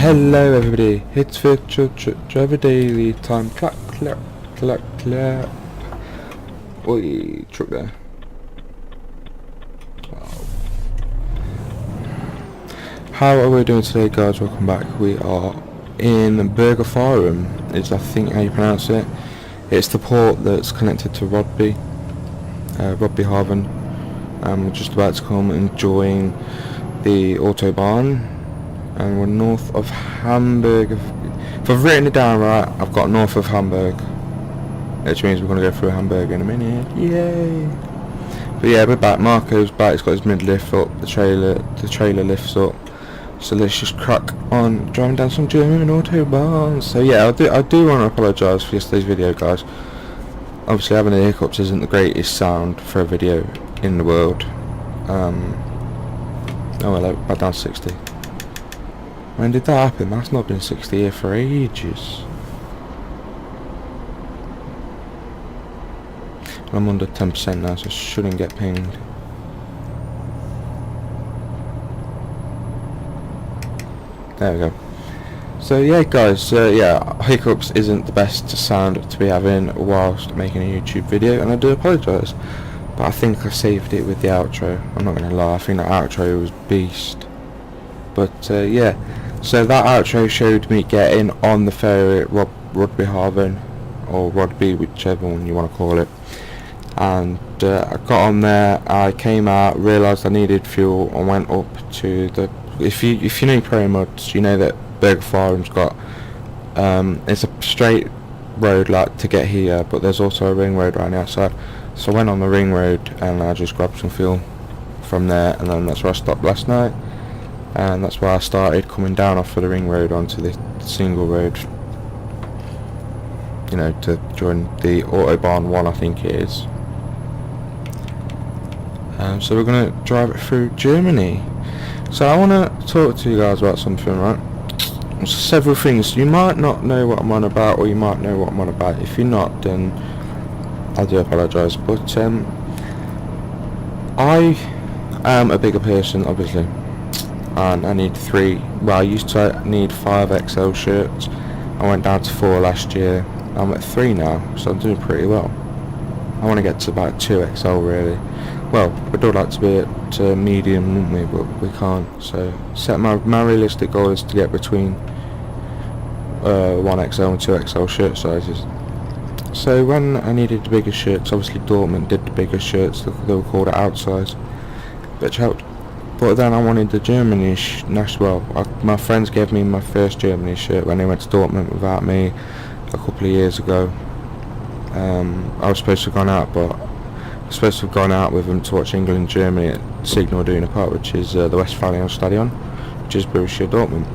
Hello everybody, it's Virtual Driver Daily time. Clap, clap, clap, clap. Oi, truck there. Wow. How are we doing today, guys? Welcome back. We are in Burger Forum, is I think how you pronounce it. It's the port that's connected to Rodby Haven. We're just about to come and join the Autobahn. And we're north of Hamburg. If I've written it down right, I've got north of Hamburg, which means we're going to go through Hamburg in a minute. Yay! But yeah, we're back. Marco's back. He's got his mid lift up. The trailer lifts up. So let's just crack on driving down some German autobahns. So yeah, I do want to apologise for yesterday's video, guys. Obviously, having the hiccups isn't the greatest sound for a video in the world. Oh hello, back down 60. When did that happen? That's not been 60 here for ages. I'm under 10% now, so I shouldn't get pinged. There we go. So yeah, guys, hiccups isn't the best sound to be having whilst making a YouTube video, and I do apologise. But I think I saved it with the outro. I'm not going to lie, I think the outro was beast. But yeah. So that outro showed me getting on the ferry at Rodby Haven, or Rodby, whichever one you want to call it. And I got on there, I came out, realised I needed fuel, and went up to the... If you know Pro Mods, you know that Burger Farm's got... it's a straight road like to get here, but there's also a ring road around the outside. So I went on the ring road and I just grabbed some fuel from there, and then that's where I stopped last night. And that's why I started coming down off of the ring road onto the single road, you know, to join the Autobahn 1, I think it is. So we're going to drive it through Germany. So I want to talk to you guys about something, right? There's several things. You might not know what I'm on about, or you might know what I'm on about. If you're not, then I do apologise. But I am a bigger person, obviously. And I need 3, well I used to need 5 XL shirts. I went down to 4 last year. I'm at 3 now, so I'm doing pretty well. I want to get to about 2 XL really. Well, we'd all like to be at medium, wouldn't we, but we can't. So set my realistic goal is to get between 1 XL and 2 XL shirt sizes. So when I needed the bigger shirts, obviously Dortmund did the bigger shirts, they were called outsize, which helped. But then I wanted the Germany my friends gave me my first Germany shirt when they went to Dortmund without me a couple of years ago. I was supposed to have gone out, but I was supposed to have gone out with them to watch England-Germany at Signal Iduna Park, which is the Westfalen Stadion, which is Borussia Dortmund.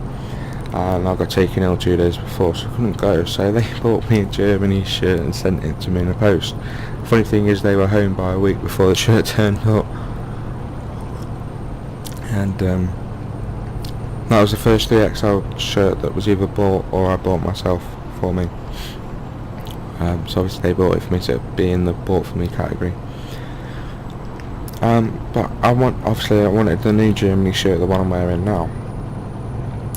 And I got taken ill 2 days before, so I couldn't go, so they bought me a Germany shirt and sent it to me in the post. Funny thing is, they were home by a week before the shirt turned up. And that was the first 3XL shirt that was either bought or I bought myself for me. So obviously they bought it for me to be in the bought for me category. But I wanted the new Germany shirt, the one I'm wearing now.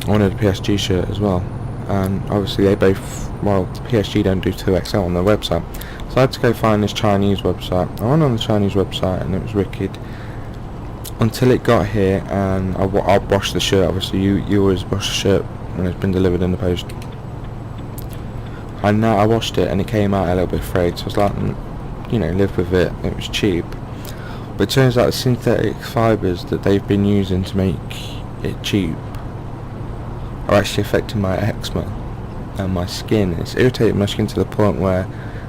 I wanted a PSG shirt as well. And obviously they both, well, PSG don't do 2XL on their website. So I had to go find this Chinese website. I went on the Chinese website and it was wicked. Until it got here, and I washed the shirt. Obviously you always wash the shirt when it's been delivered in the post. And now I washed it and it came out a little bit frayed, so I was like, you know, live with it. It was cheap. But it turns out the synthetic fibres that they've been using to make it cheap are actually affecting my eczema and my skin. It's irritating my skin to the point where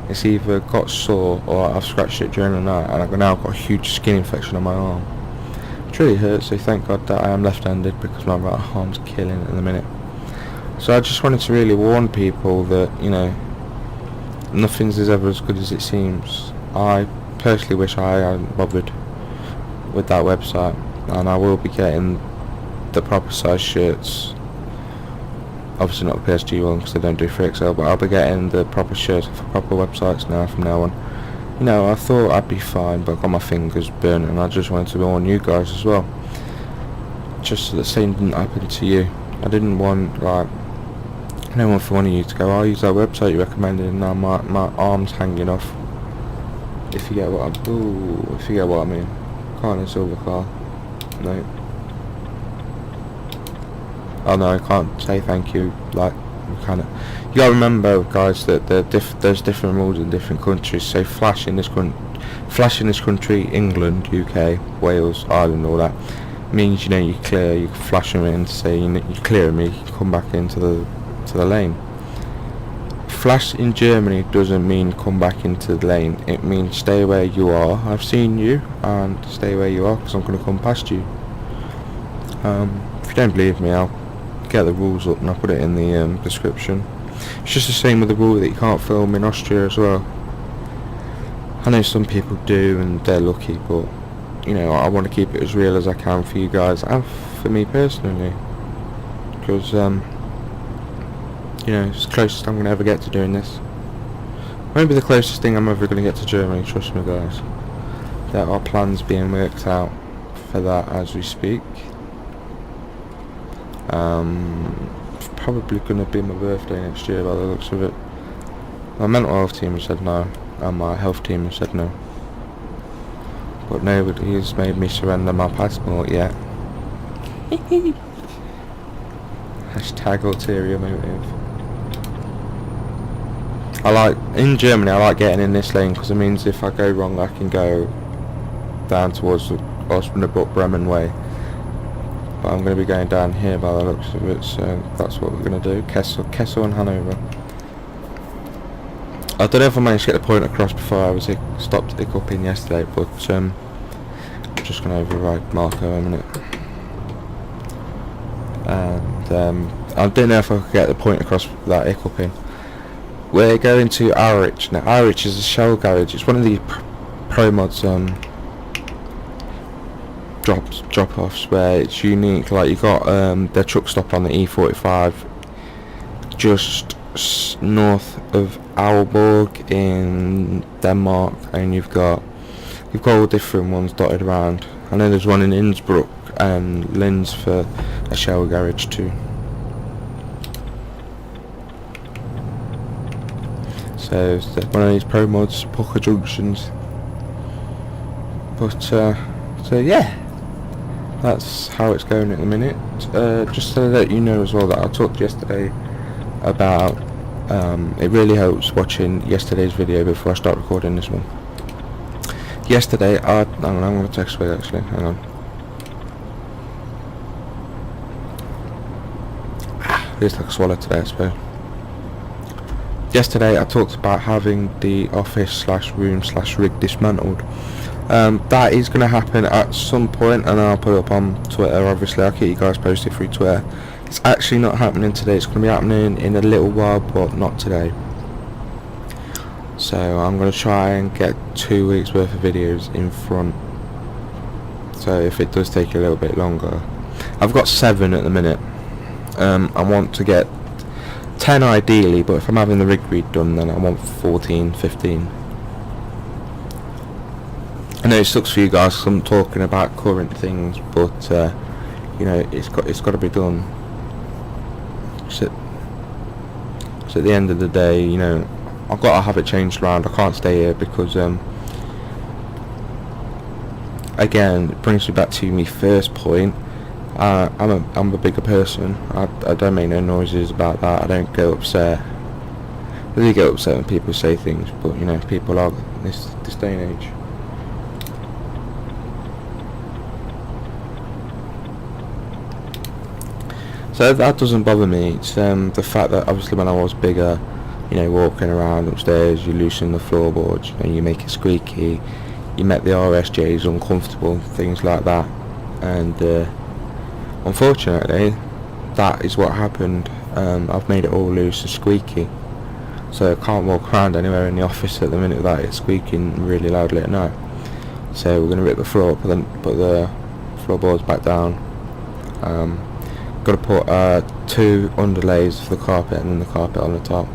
it's either got sore or I've scratched it during the night and I've now got a huge skin infection on my arm. It really hurts, so thank God that I am left-handed because my right arm's killing it in a minute. So I just wanted to really warn people that, you know, nothing's ever as good as it seems. I personally wish I hadn't bothered with that website, and I will be getting the proper size shirts. Obviously not the PSG one because they don't do 3XL, but I'll be getting the proper shirts for proper websites now from now on. You know, I thought I'd be fine, but I got my fingers burning, and I just wanted to warn you guys as well. Just so the same didn't happen to you. I didn't want, like, I don't want for one of you to go, I'll use that website you recommended, and now my arm's hanging off. If you get what I mean. Can't in silver car. No. Oh no, I can't say thank you. Like, you gotta remember, guys, that there's different rules in different countries. So flash in this country, England, UK, Wales, Ireland, all that means, you know, you can flash them in to say, you clear me, you can come back into the lane. Flash in Germany doesn't mean come back into the lane. It means stay where you are. I've seen you, and stay where you are, because I'm going to come past you. If you don't believe me, I'll get the rules up and I'll put it in the description. It's just the same with the rule that you can't film in Austria as well. I know some people do and they're lucky, but you know, I want to keep it as real as I can for you guys and for me personally, because you know, it's the closest I'm going to ever get to doing this. Maybe the closest thing I'm ever going to get to Germany, trust me guys. There are plans being worked out for that as we speak. It's probably going to be my birthday next year by the looks of it. My mental health team has said no, and my health team has said no. But nobody has made me surrender my passport yet. Hashtag ulterior motive. In Germany I like getting in this lane, because it means if I go wrong I can go down towards the Osnabrück Bremen way. But I'm going to be going down here by the looks of it, so that's what we're going to do. Kessel and Hanover. I don't know if I managed to get the point across before I was stopped hiccuping yesterday, but I'm just going to override Marco a minute. And I don't know if I could get the point across without hiccuping. We're going to Aurich. Now Aurich is a shell garage. It's one of the Pro Mods drop-offs where it's unique. Like, you got their truck stop on the E45 just north of Aalborg in Denmark, and you've got all different ones dotted around. I know there's one in Innsbruck and Linz for a shell garage too. So it's one of these Pro Mods Pucker junctions. But so yeah, that's how it's going at the minute. Just to let you know as well that I talked yesterday about it really helps watching yesterday's video before I start recording this one. Yesterday I'm going to text away actually, hang on. Feels like a swallow today, I suppose. Yesterday I talked about having the office / room / rig dismantled. That is going to happen at some point, and I'll put it up on Twitter. Obviously I'll keep you guys posted through Twitter. It's actually not happening today, it's going to be happening in a little while, but not today. So I'm going to try and get 2 weeks worth of videos in front, so if it does take a little bit longer. I've got 7 at the minute. I want to get 10 ideally, but if I'm having the rig read done, then I want 14, 15. I know it sucks for you guys because I'm talking about current things, but you know, it's got to be done. So at the end of the day, you know, I've got to have it changed around. I can't stay here because again, it brings me back to my first point. I'm a bigger person. I don't make no noises about that. I don't get upset. I really get upset when people say things, but you know, people are this day and age. So that doesn't bother me. It's the fact that obviously when I was bigger, you know, walking around upstairs, you loosen the floorboards, you know, you make it squeaky, you make the RSJs uncomfortable, things like that, and unfortunately that is what happened. I've made it all loose and squeaky, so I can't walk around anywhere in the office at the minute without it squeaking really loudly at night. So we're going to rip the floor up and then put the floorboards back down. Got to put 2 underlays for the carpet and then the carpet on the top.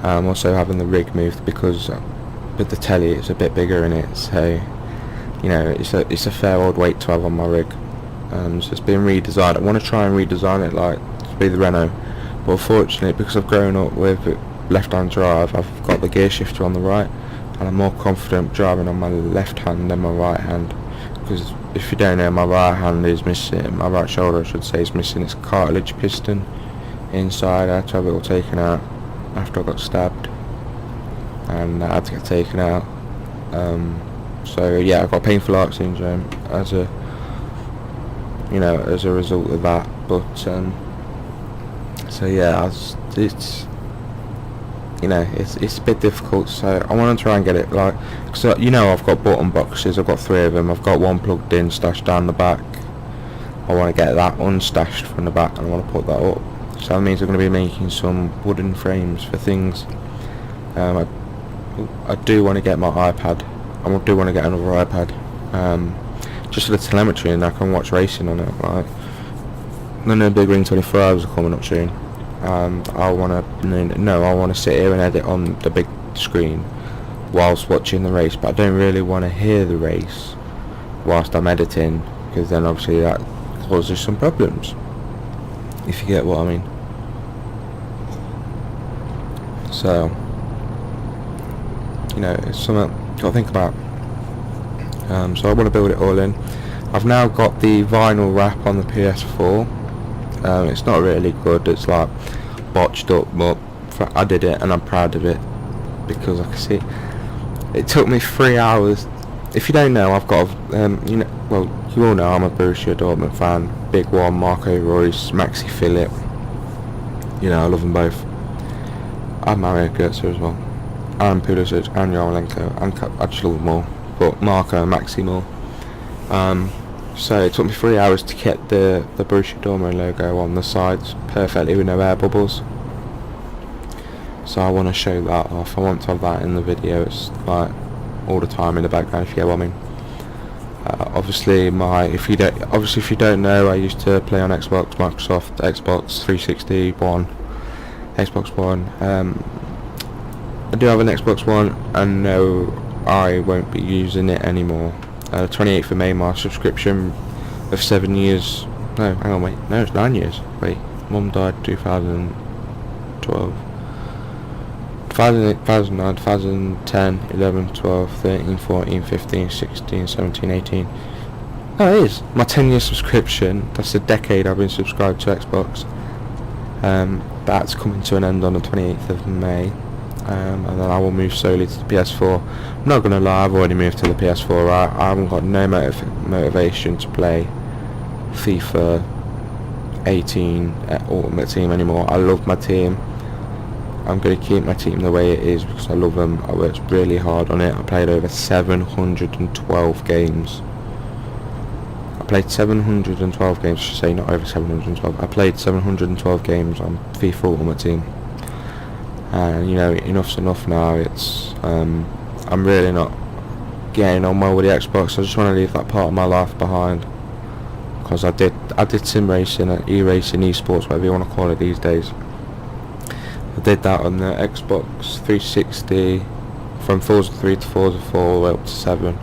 I'm also having the rig moved because with the telly it's a bit bigger in it, so you know, it's a fair old weight to have on my rig. So it's been redesigned. I want to try and redesign it like to be the Renault. But unfortunately, because I've grown up with left-hand drive, I've got the gear shifter on the right, and I'm more confident driving on my left hand than my right hand. Because if you don't know, my right hand is missing, my right shoulder I should say is missing its cartilage piston inside. I had to have it all taken out after I got stabbed, and I had to get taken out. So yeah, I've got painful heart syndrome as a result of that. But so yeah, it's a bit difficult. So I want to try and get it like, so I've got button boxes. I've got 3 of them. I've got one plugged in, stashed down the back. I want to get that unstashed from the back, and I want to put that up. So that means I'm going to be making some wooden frames for things. I do want to get my iPad. I do want to get another iPad, just for the telemetry, and I can watch racing on it. Like, then the Big Ring 24 hours are coming up soon. I want to sit here and edit on the big screen whilst watching the race, but I don't really want to hear the race whilst I'm editing, because then obviously that causes some problems, if you get what I mean. So it's something got to think about. So I want to build it all in. I've now got the vinyl wrap on the PS4. It's not really good. It's like botched up, but I did it and I'm proud of it, because I can see it took me 3 hours. If you don't know, I've got you all know I'm a Borussia Dortmund fan. Big one, Marco Reus, Maxi Phillip. I love them both. I'm Mario Götze as well, and Pulisic and Yarmolenko, and I just love them all, but Marco and Maxi more. So it took me 3 hours to get the Borussia Dortmund logo on the sides perfectly with no air bubbles. So I want to show that off. I want to have that in the video. It's like all the time in the background, if you get what I mean. Obviously, if you don't know, I used to play on Xbox, Microsoft, Xbox 360, Xbox One. I do have an Xbox One, and no, I won't be using it anymore. 28th of May, my subscription of 7 years. No, hang on, wait. No, it's 9 years. Wait, Mum died 2012. 2008, 2009, 2010, 11, 12, 13, 14, 15, 16, 17, 18. Oh, it is. My 10-year subscription, that's a decade I've been subscribed to Xbox. That's coming to an end on the 28th of May. And then I will move solely to the PS4. I'm not gonna lie, I've already moved to the PS4. I haven't got no motivation to play FIFA 18 Ultimate Team anymore. I love my team. I'm gonna keep my team the way it is because I love them. I worked really hard on it. I played over 712 games. I played 712 games, I should say, not over 712. I played 712 games on FIFA Ultimate Team. And enough's enough now. It's I'm really not getting on well with the Xbox. I just want to leave that part of my life behind, because I did sim racing, e-racing, esports, whatever you want to call it these days. I did that on the Xbox 360 from Forza 3 to Forza 4 all the way up to 7.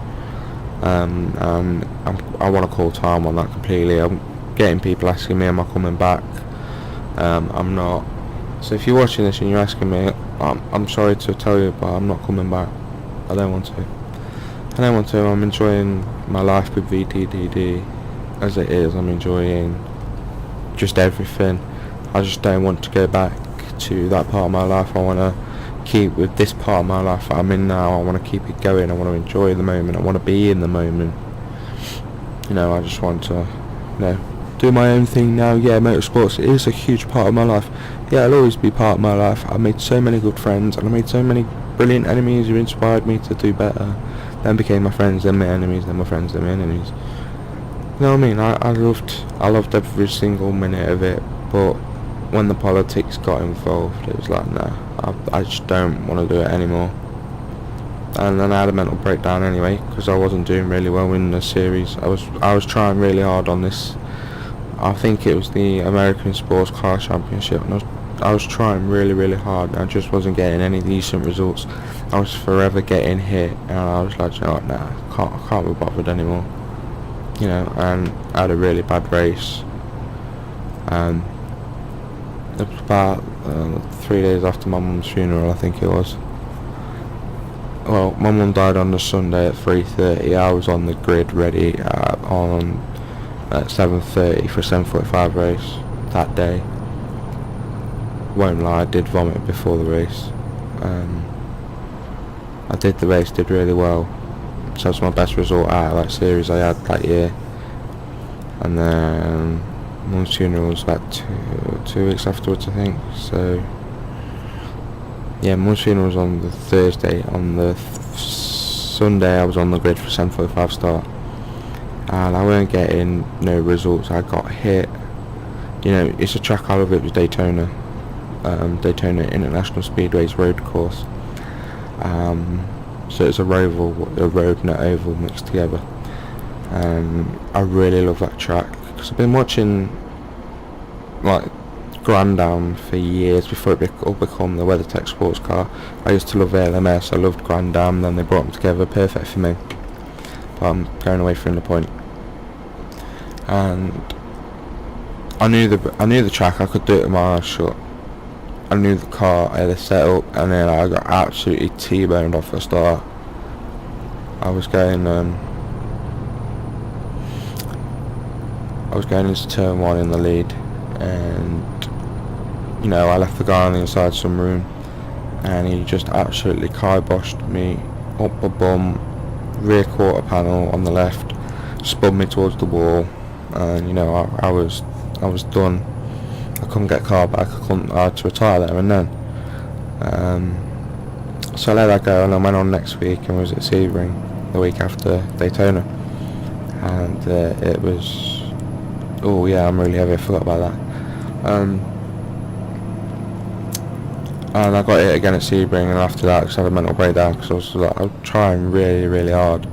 And I want to call time on that completely. I'm getting people asking me, am I coming back? I'm not. So if you're watching this and you're asking me, I'm sorry to tell you, but I'm not coming back. I don't want to. I'm enjoying my life with VTDD as it is. I'm enjoying just everything. I just don't want to go back to that part of my life. I want to keep with this part of my life that I'm in now. I want to keep it going. I want to enjoy the moment. I want to be in the moment. I just want to, do my own thing now. Yeah, motorsports is a huge part of my life. Yeah, it'll always be part of my life. I made so many good friends, and I made so many brilliant enemies who inspired me to do better. Then became my friends, then my enemies, then my friends, then my enemies. You know what I mean? I loved every single minute of it, but when the politics got involved, it was like, nah, I just don't want to do it anymore. And then I had a mental breakdown anyway, because I wasn't doing really well in the series. I was trying really hard on this. I think it was the American Sports Car Championship, and I was trying really, really hard, and I just wasn't getting any decent results. I was forever getting hit, and I was like, nah, I can't be bothered anymore. And I had a really bad race. It was about 3 days after my mum's funeral, I think it was. Well, my mum died on the Sunday at 3:30. I was on the grid ready at 7:30 for 7:45 race that day. Won't lie, I did vomit before the race. I did the race, did really well. So it's my best result out of that series I had that year. And then mum's funeral was about two weeks afterwards, I think. So yeah, mum's funeral was on the Thursday. On the Sunday I was on the grid for 7:45 start, and I weren't getting no results. I got hit. You know, it's a track I love. It was Daytona. Daytona International Speedway's road course. So it's a road and an oval mixed together. I really love that track because I've been watching like Grand Am for years before it all become the WeatherTech sports car. I used to love ALMS. I loved Grand Am. Then they brought them together, perfect for me. But I'm going away from the point. And I knew the track. I could do it with my eyes shut. I knew the car, I had a setup, and then I got absolutely T-boned off the start. I was going into turn 1 in the lead, and you know, I left the guy on the inside some room, and he just absolutely kiboshed me up a bum, rear quarter panel on the left, spun me towards the wall, and you know, I was done. I couldn't get car back. I had to retire there and then. So I let that go, and I went on next week and was at Sebring the week after Daytona, and it was, oh yeah, I'm really heavy. I forgot about that. And I got it again at Sebring, and after that I just had a mental breakdown because I was trying really, really hard,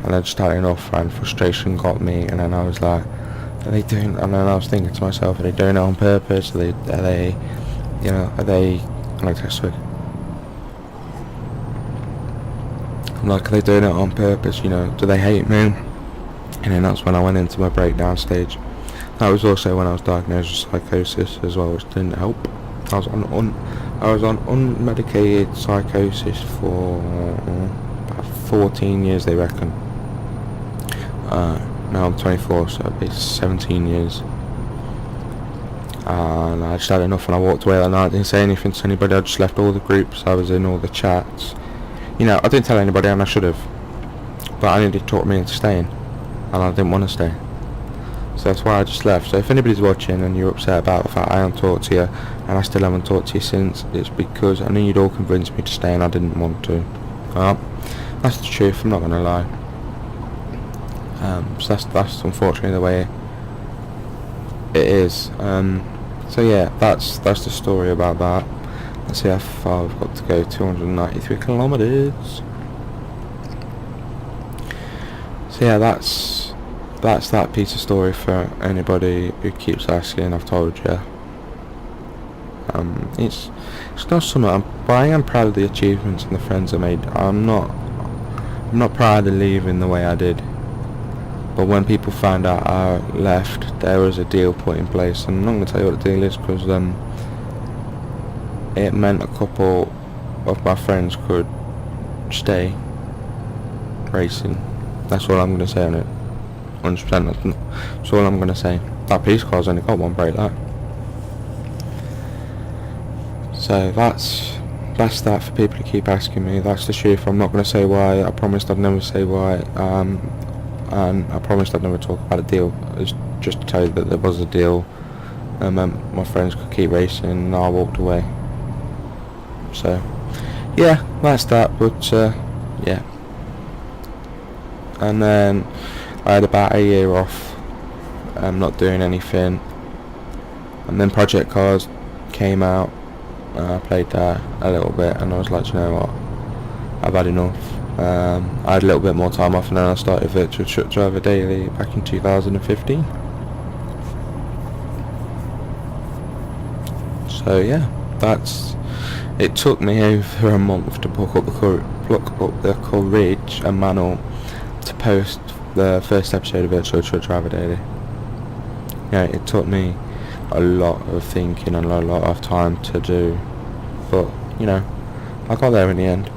and I just had enough, and frustration got me, and then I was like, are they doing? And then I was thinking to myself, are they doing it on purpose? Are they, you know, are they? Like this week, I'm like, are they doing it on purpose? You know, do they hate me? And then that's when I went into my breakdown stage. That was also when I was diagnosed with psychosis as well, which didn't help. I was on unmedicated psychosis for about 14 years, they reckon. Now I'm 24, so it'll be 17 years. And I just had enough, and I walked away that night. I didn't say anything to anybody. I just left all the groups I was in, all the chats. You know, I didn't tell anybody, and I should have. But I needed to talk me into staying, and I didn't want to stay. So that's why I just left. So if anybody's watching and you're upset about the fact I haven't talked to you, and I still haven't talked to you since, it's because I knew you'd all convince me to stay, and I didn't want to. That's the truth. I'm not going to lie. So that's unfortunately the way it is. So yeah, that's the story about that. Let's see how far we've got to go. 293 kilometers. So yeah, that's that piece of story for anybody who keeps asking. I've told you. It's not something, but I am proud of the achievements and the friends I made. I'm not proud of leaving the way I did. But when people found out I left, there was a deal put in place, and I'm not going to tell you what the deal is because it meant a couple of my friends could stay racing. That's all I'm going to say on it. 100%. That's all I'm going to say. That police car's only got one brake light. So that's that for people who keep asking me. That's the truth. I'm not going to say why. I promised I'd never say why. And I promised I'd never talk about a deal. It's just to tell you that there was a deal, and my friends could keep racing, and I walked away. So yeah, that's that. But yeah, and then I had about a year off, not doing anything, and then Project Cars came out. I played that a little bit, and I was like, you know what, I've had enough. I had a little bit more time off, and then I started Virtual Truck Driver Daily back in 2015. So yeah, it took me over a month to pluck up the courage and mantle to post the first episode of Virtual Truck Driver Daily. Yeah, it took me a lot of thinking and a lot of time to do, but you know, I got there in the end.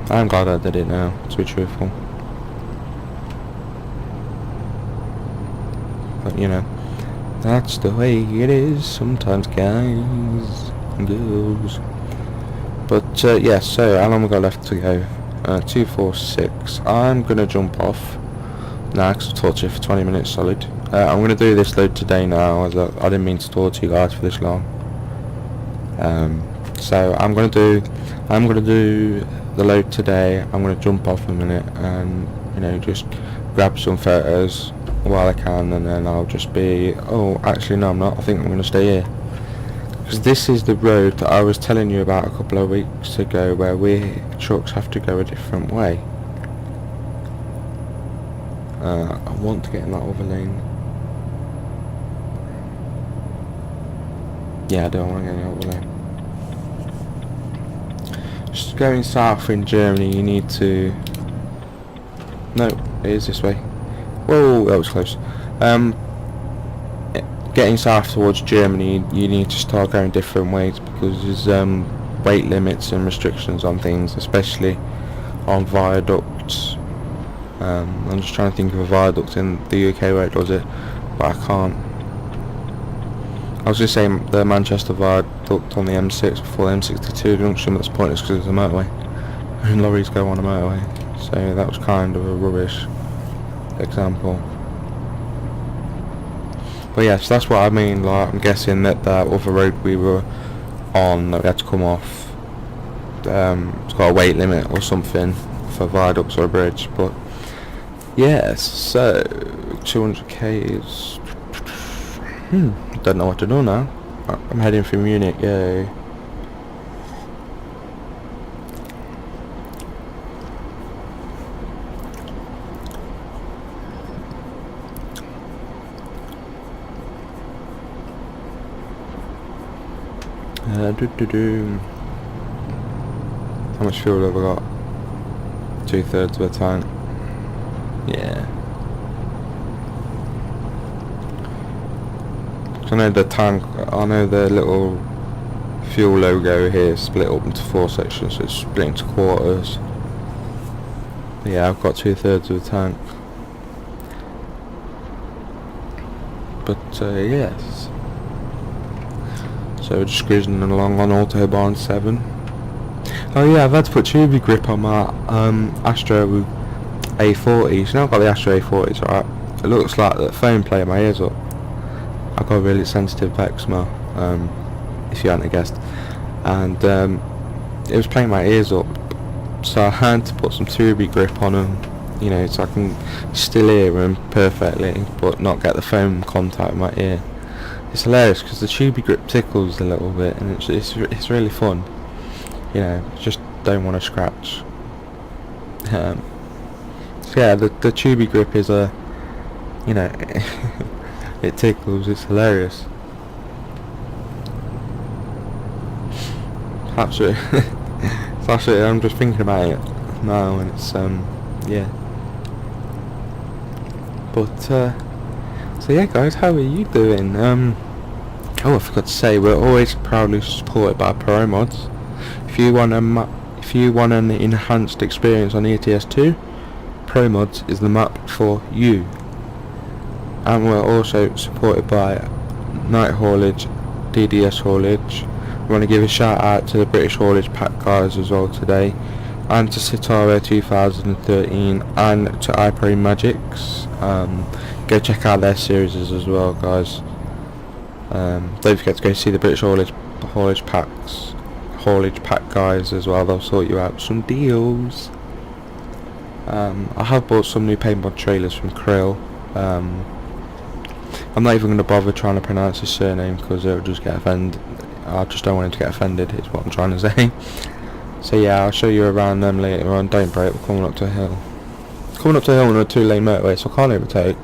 I'm glad I did it now, to be truthful. But you know, that's the way it is sometimes, guys and girls. But yeah, so how long we got left to go? 246. I'm gonna jump off now because I've talked to you for 20 minutes solid. I'm gonna do this load today now, as I didn't mean to talk to you guys for this long. So I'm gonna do the load today. I'm gonna jump off in a minute and, you know, just grab some photos while I can, and then I'll just be, oh actually no I'm not, I think I'm gonna stay here, because this is the road that I was telling you about a couple of weeks ago, where we trucks have to go a different way. I want to get in that other lane. Yeah, I don't want to get in the other lane. Just going south in Germany, you need to... No, it is this way. Whoa, that was close. Getting south towards Germany, you need to start going different ways, because there's weight limits and restrictions on things, especially on viaducts. I'm just trying to think of a viaduct in the UK where it does it, but I can't. I was just saying the Manchester viaduct on the M6 before the M62 junction, but that's pointless because it's a motorway and lorries go on a motorway, so that was kind of a rubbish example. But yes, that's what I mean. Like, I'm guessing that that other road we were on, that we had to come off, it's got a weight limit or something for viaducts or a bridge. But yes, so 200k is don't know what to do now. I'm heading for Munich, yay. How much fuel have I got? 2/3 of a tank. Yeah. I know the tank, I know the little fuel logo here is split up into 4 sections, so it's split into quarters. But yeah, I've got 2/3 of a tank. But yes. So just cruising along on Autobahn 7. Oh yeah, I've had to put tubey grip on my Astra A40s. Now I've got the Astra A40s, right? It looks like the phone playing my ears up. I've got a really sensitive eczema, if you hadn't guessed. And it was playing my ears up, so I had to put some tubey grip on them, you know, so I can still hear them perfectly, but not get the foam contact with my ear. It's hilarious because the tubey grip tickles a little bit, and it's really fun. You know, just don't want to scratch. So yeah, the tubey grip is a, you know, it tickles. It's hilarious. Absolutely, it's absolutely. I'm just thinking about it now, and it's yeah. But so yeah, guys, how are you doing? Oh, I forgot to say, we're always proudly supported by Pro Mods. If you want an enhanced experience on ETS2, Pro Mods is the map for you. And we're also supported by Night Haulage, DDS Haulage. We want to give a shout out to the British Haulage Pack guys as well today, and to Citaro 2013 and to iPro Magics. Go check out their series as well, guys. Don't forget to go see the British Haulage Pack guys as well. They'll sort you out some deals. I have bought some new paint mod trailers from Krill. I'm not even going to bother trying to pronounce his surname because it'll just get offended. I just don't want him to get offended, is what I'm trying to say. So yeah, I'll show you around them later on. Don't break, we're coming up to a hill. Coming up to a hill on a 2-lane motorway, so I can't overtake.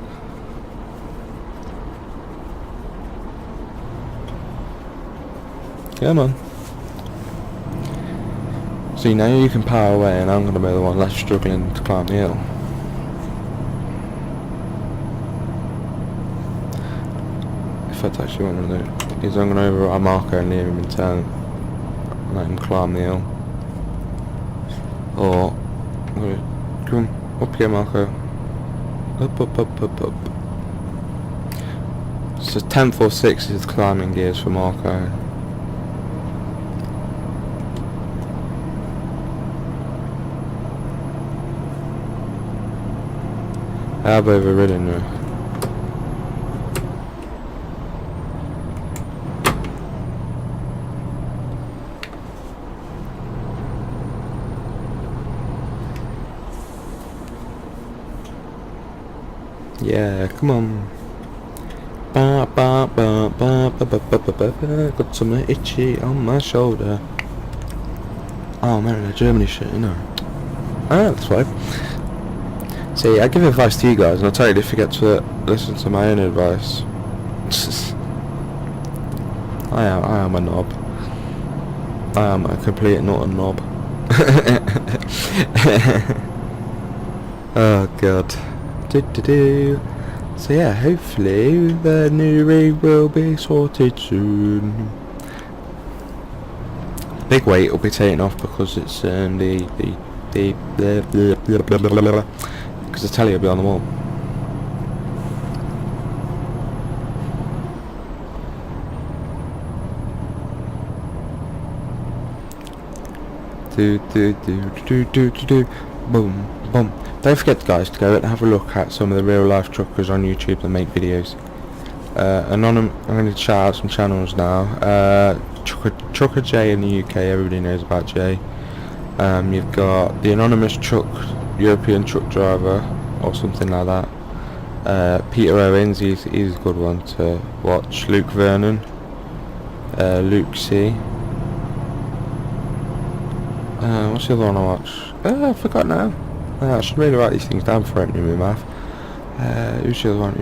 Come on. See, now you can power away and I'm going to be the one left struggling to climb the hill. fact, actually, what I'm going to do is I'm going to override Marco and leave him in turn. Let him climb the hill. Or, come up here, Marco. Up, up, up, up, up. So 10th or 6th is climbing gears for Marco. I've overridden her. Yeah, come on. Ba, ba, ba, ba, ba, ba, ba, ba, ba. Got something itchy on my shoulder. Oh man, that Germany shit, you know. Ah, that's right. See, I give advice to you guys, and I totally forget to listen to my own advice. I am a knob. I am a complete not a knob. Oh god. So yeah, hopefully the new rig will be sorted soon. Big weight will be taken off because it's because the telly will be on the wall. Boom, boom. Don't forget, guys, to go and have a look at some of the real life truckers on YouTube that make videos. I'm going to shout out some channels now. Trucker J in the UK, everybody knows about J. You've got the Anonymous European Truck Driver, or something like that. Peter Owens, he's a good one to watch. Luke Vernon, Luke C. What's the other one I watch? I forgot now. I should really write these things down for opening my mouth. Who's the other one?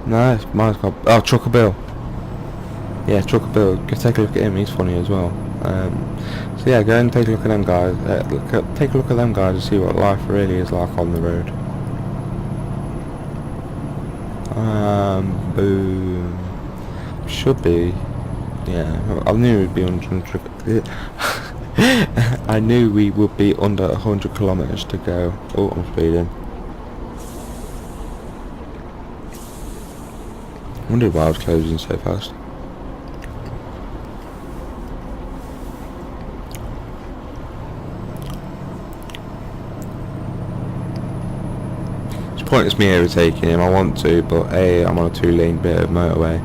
No, mine's got... Oh, Trucker Bill. Yeah, Trucker Bill. Go take a look at him, he's funny as well. So yeah, go and take a look at them guys. Take a look at them guys and see what life really is like on the road. Boom. Should be. Yeah, I knew we'd be under 100. I knew we would be under 100 kilometers to go. Oh, I'm speeding. Wondered why I was closing so fast. It's pointless me overtaking him. I want to, but A, I'm on a 2-lane bit of motorway.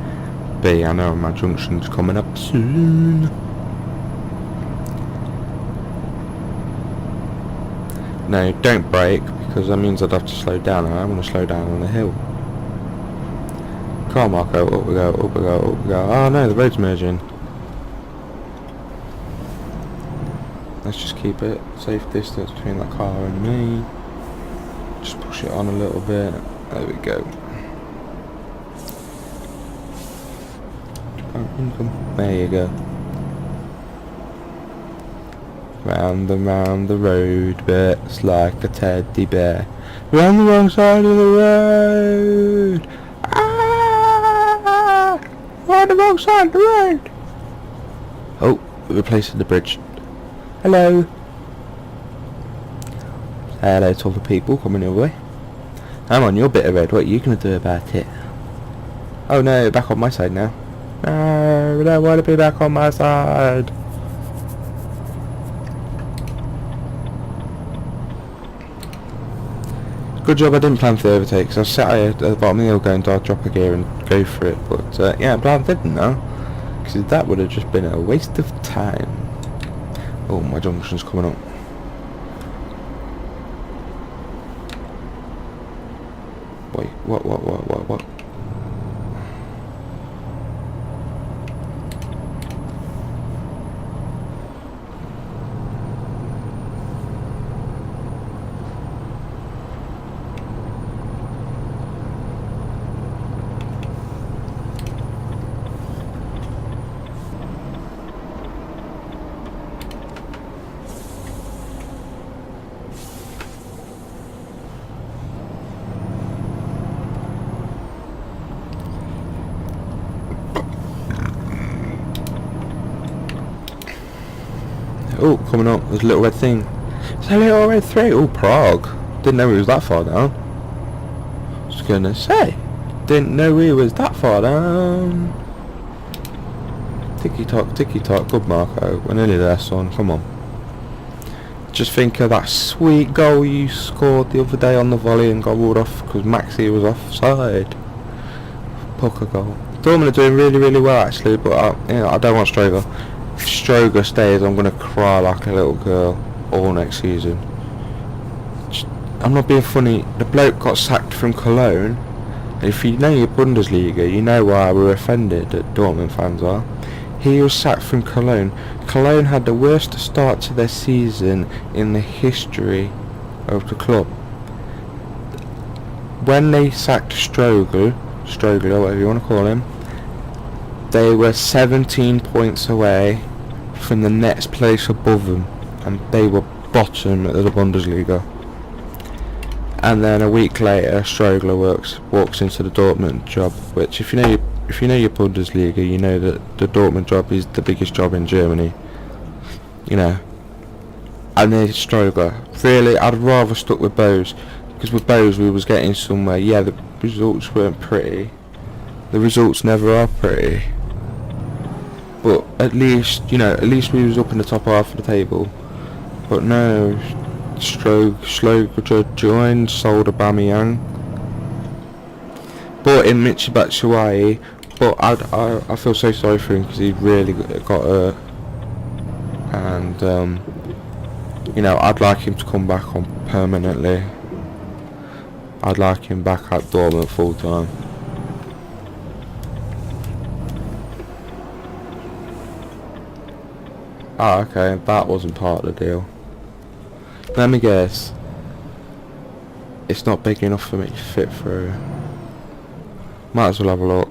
B, I know my junction's coming up soon. No, don't brake, because that means I'd have to slow down, and I want to slow down on the hill. Come on, Marco, up we go, up we go, up we go. Oh no, the road's merging. Let's just keep it safe distance between that car and me. Just push it on a little bit. There we go. There you go. Round and round the road, but it's like a teddy bear. We're on the wrong side of the road. Ah! We're on the wrong side of the road. Oh, we're replacing the bridge. Hello. Hello to all the people coming your way. I'm on your bit of road. What are you going to do about it? Oh no, back on my side now. No, I don't want to be back on my side. Good job I didn't plan for the overtake, because I was sat here at the bottom of the hill going to drop a gear and go for it, but yeah, I'm glad I didn't now, because that would have just been a waste of time. Oh, my junction's coming up. Wait, what? Oh, coming up, there's a little red thing. It's a little red 3. Oh, Prague. Didn't know he was that far down. Just gonna say, didn't know he was that far down. Ticky tock, good Marco. We're nearly there, son. Come on. Just think of that sweet goal you scored the other day on the volley and got ruled off because Maxi was offside. Pucker goal. Dortmund are doing really, really well actually, but I don't want Stroger. If Stroger stays, I'm gonna cry like a little girl all next season. I'm not being funny. The bloke got sacked from Cologne. And if you know your Bundesliga, you know why we're offended that Dortmund fans are. He was sacked from Cologne. Cologne had the worst start to their season in the history of the club. When they sacked Strogler, whatever you want to call him, they were 17 points away from the next place above them, and they were bottom of the Bundesliga. And then a week later, Strogler walks into the Dortmund job, which if you know your Bundesliga, you know that the Dortmund job is the biggest job in Germany. You know. And then Stroger. Really, I'd rather stuck with Bose, because with Bose we was getting somewhere. Yeah, the results weren't pretty. The results never are pretty. But at least we was up in the top half of the table. But no, Stroger joined, sold Aubameyang. Bought in Michy Batshuayi, but I feel so sorry for him because he really got hurt. And I'd like him to come back on permanently. I'd like him back at Dortmund full time. Ah, okay, that wasn't part of the deal. Let me guess. It's not big enough for me to fit through. Might as well have a look.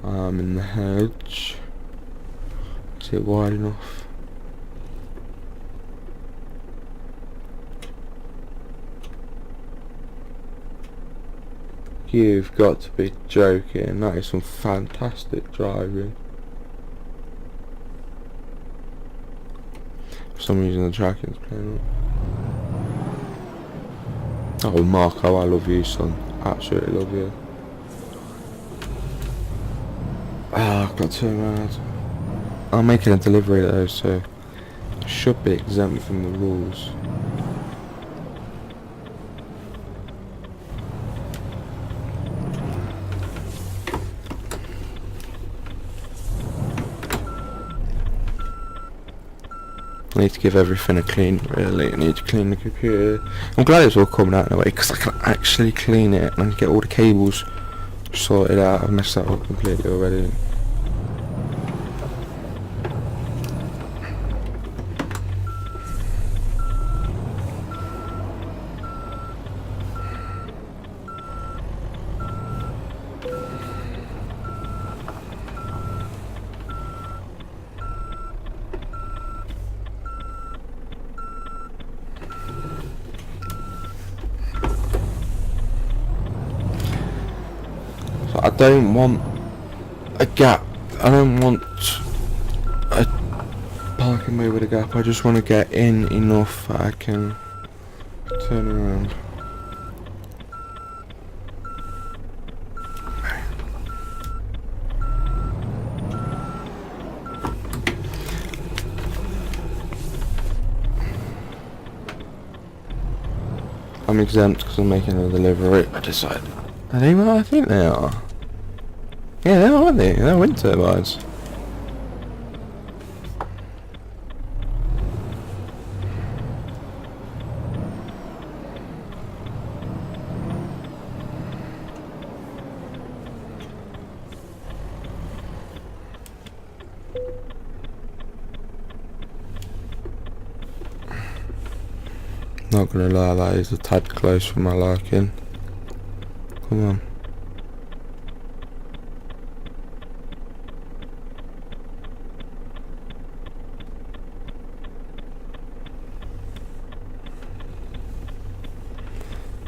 I'm in the hedge. Is it wide enough? You've got to be joking. That is some fantastic driving. For some reason the tracking's playing up. Oh Marco, I love you, son. Absolutely love you. Ah, I've got to turn around. I'm making a delivery though, so I should be exempt from the rules. I need to give everything a clean, really. I need to clean the computer. I'm glad it's all coming out in a way, because I can actually clean it and get all the cables sorted out. I've messed that up completely already. I don't want a gap. I don't want a parking way with a gap. I just want to get in enough that I can turn around. I'm exempt because I'm making a delivery. I decided. Are they what I think they are? Yeah, they are, aren't they? They're wind turbines. Not gonna lie, that is a tad close for my liking. Come on.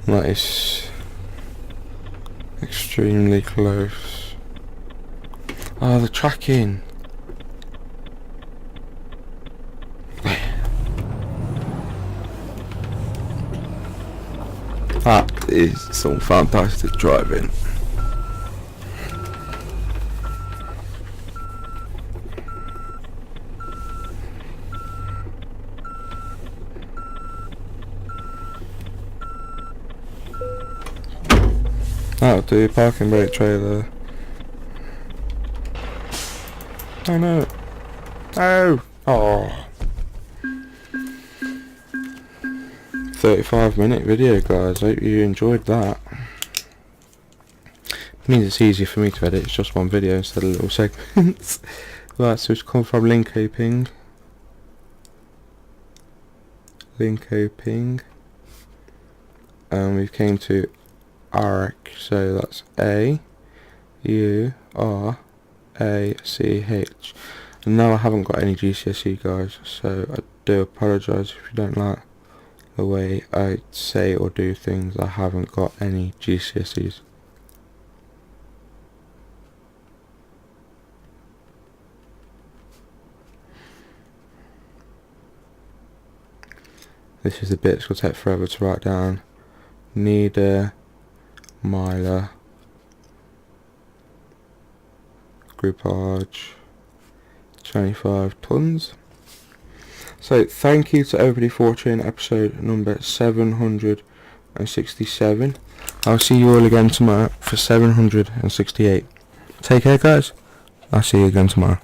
Nice. Extremely close. Oh, the tracking. That is some fantastic driving. That'll do, parking brake trailer. Oh no. No! Oh. 35-minute video, guys. Hope you enjoyed that. It means it's easier for me to edit. It's just one video instead of little segments. Right, so it's come from Linkoping. And we came to ARC, so that's A-U-R-A-C-H. And now I haven't got any GCSE, guys, so I do apologise if you don't like the way I say or do things. I haven't got any GCSEs. This is the bit that's going to take forever to write down. Nieder Miler groupage 25 tons. So thank you to everybody for watching episode number 767. I'll see you all again tomorrow for 768. Take care, guys. I'll see you again tomorrow.